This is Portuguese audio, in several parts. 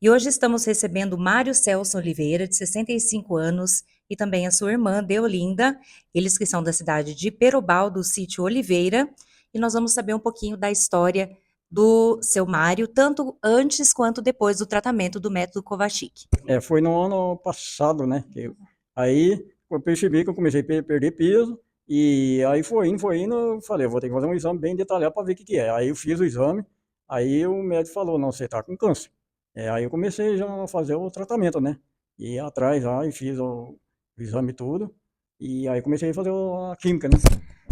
E hoje estamos recebendo Mário Celso Oliveira, de 65 anos, e também a sua irmã, Deolinda, eles que são da cidade de Perobal, do sítio Oliveira, e nós vamos saber um pouquinho da história do seu Mário, tanto antes quanto depois do tratamento do método Kovacic. Foi no ano passado, né? Aí eu percebi que eu comecei a perder peso e aí foi indo, eu falei, eu vou ter que fazer um exame bem detalhado para ver o que que é. Aí eu fiz o exame, aí o médico falou, não, você tá com câncer. Aí eu comecei já a fazer o tratamento, né? E ia atrás lá e fiz o exame tudo e aí comecei a fazer a química, né?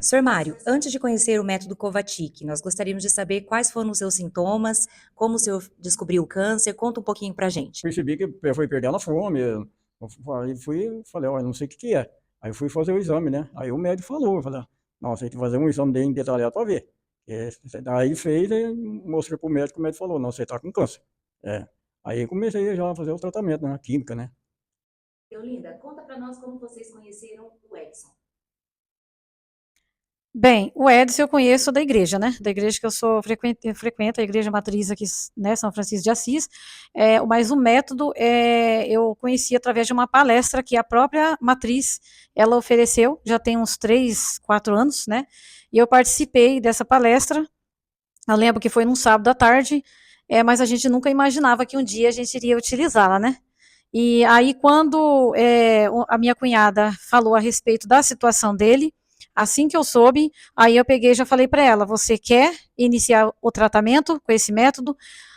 Sr. Mário, antes de conhecer o método Kovacic, nós gostaríamos de saber quais foram os seus sintomas, como o senhor descobriu o câncer, conta um pouquinho pra gente. Percebi que foi perdendo a fome. Aí falei, olha, não sei o que que é. Aí fui fazer o exame, né? Aí o médico falou, eu falei, não, você tem que fazer um exame bem detalhado para ver. Aí fez, e mostrei pro médico, o médico falou, não, você tá com câncer. É. Aí comecei já a fazer o tratamento, né? A química, né? Deolinda, conta pra nós como vocês conheceram o Edson. Bem, o Edson eu conheço da igreja, né? Da igreja que eu sou frequento a igreja matriz aqui, né? São Francisco de Assis. Mas o método eu conheci através de uma palestra que a própria matriz ela ofereceu, já tem uns 3, 4 anos, né? E eu participei dessa palestra. Eu lembro que foi num sábado à tarde, mas a gente nunca imaginava que um dia a gente iria utilizá-la, né? E aí, quando a minha cunhada falou a respeito da situação dele, assim que eu soube, aí eu peguei e já falei para ela: você quer iniciar o tratamento com esse método?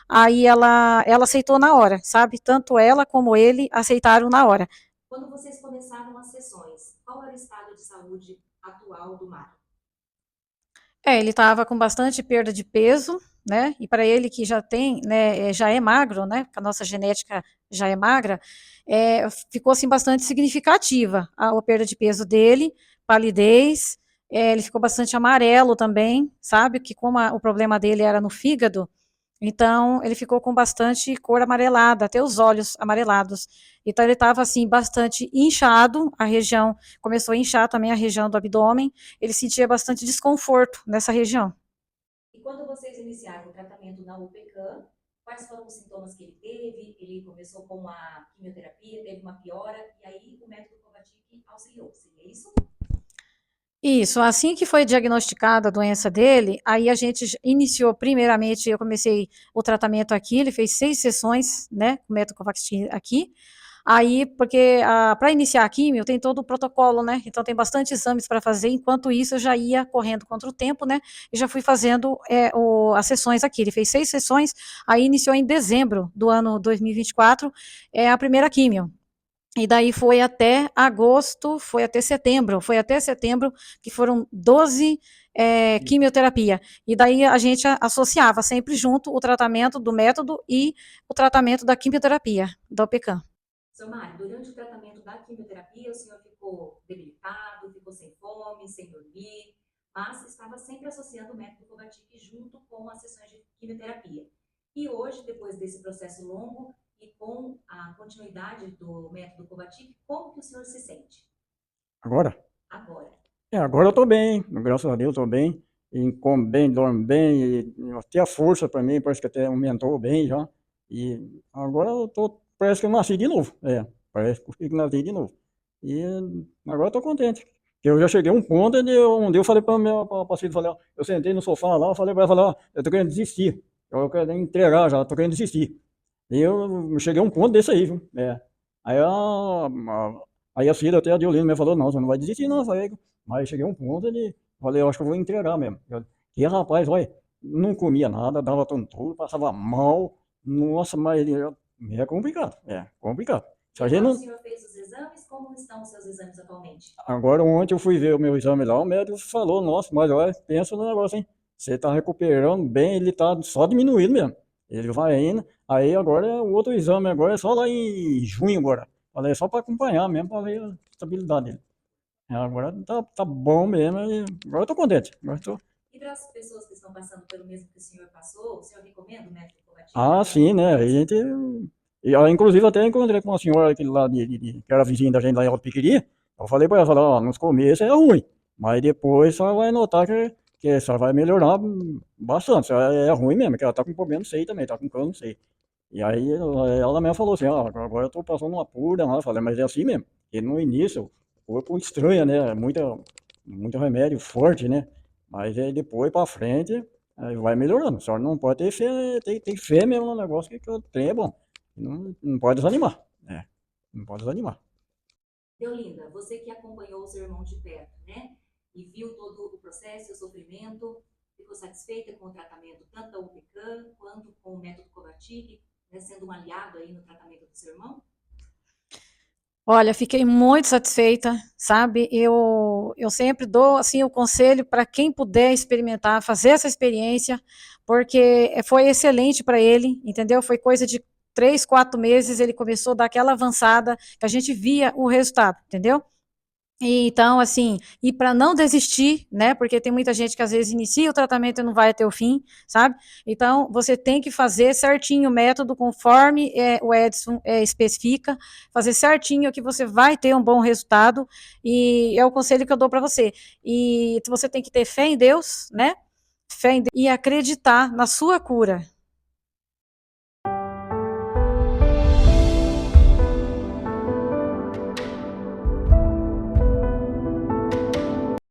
Aí ela aceitou na hora, sabe? Tanto ela como ele aceitaram na hora. Quando vocês começaram as sessões, qual era o estado de saúde atual do Mário? Ele estava com bastante perda de peso, né? E para ele que já tem, né, já é magro, né? Porque a nossa genética já é magra, ficou assim bastante significativa a perda de peso dele, palidez, ele ficou bastante amarelo também, sabe? Que como o problema dele era no fígado, então ele ficou com bastante cor amarelada, até os olhos amarelados. Então ele estava assim bastante inchado, a região começou a inchar também a região do abdômen, ele sentia bastante desconforto nessa região. E quando vocês iniciaram o tratamento na UPCAM, quais foram os sintomas que ele teve? Ele começou com a quimioterapia, teve uma piora, e aí o método Kovacic auxiliou, seria isso? Isso, assim que foi diagnosticada a doença dele, aí a gente iniciou, primeiramente, eu comecei o tratamento aqui, ele fez 6 sessões, né, com o método Covaxin aqui. Aí, porque para iniciar a químio tem todo o protocolo, né? Então tem bastante exames para fazer. Enquanto isso, eu já ia correndo contra o tempo, né? E já fui fazendo as sessões aqui. Ele fez 6 sessões, aí iniciou em dezembro do ano 2024 a primeira químio. E daí foi até agosto, foi até setembro, que foram 12 quimioterapia. E daí a gente associava sempre junto o tratamento do método e o tratamento da quimioterapia, da OPECAM. Seu Mário, durante o tratamento da quimioterapia, o senhor ficou debilitado, ficou sem fome, sem dormir, mas estava sempre associando o método Kovacic junto com as sessões de quimioterapia. E hoje, depois desse processo longo e com a continuidade do método Kovacic, como que o senhor se sente Agora? agora? Agora eu tô bem, graças a Deus eu tô bem. E como bem, dormo bem, e até a força para mim parece que até aumentou bem já. E agora eu tô, parece que eu nasci de novo. Parece que eu nasci de novo. E agora eu tô contente. Eu já cheguei a um ponto onde eu falei para minha paciente, falei, ó, eu sentei no sofá lá, eu falei para ela, falei, ó, eu tô querendo desistir. Eu quero entregar já, tô querendo desistir. E eu cheguei a um ponto desse aí, viu? Aí a filha até a Diolina me falou, não, você não vai desistir não, eu falei, mas cheguei a um ponto de, falei, eu acho que eu vou entregar mesmo. E rapaz, olha, não comia nada, dava tontura, passava mal, nossa, mas é complicado, complicado. E Se a gente agora o não, senhor fez os exames? Como estão os seus exames atualmente? Agora ontem eu fui ver o meu exame lá, o médico falou, nossa, mas olha, pensa no negócio, hein? Você tá recuperando bem, ele tá só diminuindo mesmo. Ele vai indo, aí agora o outro exame agora é só lá em junho agora. Falei, é só para acompanhar mesmo, para ver a estabilidade dele. Agora tá bom mesmo, e agora eu tô contente. Agora eu tô... E para as pessoas que estão passando pelo mesmo que o senhor passou, o senhor recomenda o método Kovacic? Ah, sim, né? A gente. Inclusive até encontrei com uma senhora aqui lá que era vizinha da gente lá em Alto Piquiri. Eu falei pra ela, falei, ó, nos começos é ruim, mas depois você vai notar que você vai melhorar bastante. É ruim mesmo, que ela tá com problema, sei também, tá com cano, sei. E aí ela mesma falou assim, ó, agora eu tô passando uma cura, né? Eu falei, mas é assim mesmo. E no início, o corpo estranha, né? Muito remédio forte, né? Mas aí depois pra frente, aí vai melhorando. Só não pode ter fé, tem fé mesmo no negócio que o trem é bom. Não pode desanimar, né? Não pode desanimar. Deolinda, você que acompanhou o seu irmão de perto, né? E viu todo o processo, o sofrimento, ficou satisfeita com o tratamento, tanto da UPCAM quanto com o método Covatic, né, sendo um aliado aí no tratamento do seu irmão? Olha, fiquei muito satisfeita, sabe? Eu sempre dou assim o conselho para quem puder experimentar, fazer essa experiência, porque foi excelente para ele, entendeu? Foi coisa de 3, 4 meses, ele começou a dar aquela avançada que a gente via o resultado, entendeu? E, então, assim, e para não desistir, né? Porque tem muita gente que às vezes inicia o tratamento e não vai até o fim, sabe? Então, você tem que fazer certinho o método conforme o Edson especifica, fazer certinho que você vai ter um bom resultado, e é o conselho que eu dou para você. E você tem que ter fé em Deus, né? Fé em Deus, e acreditar na sua cura,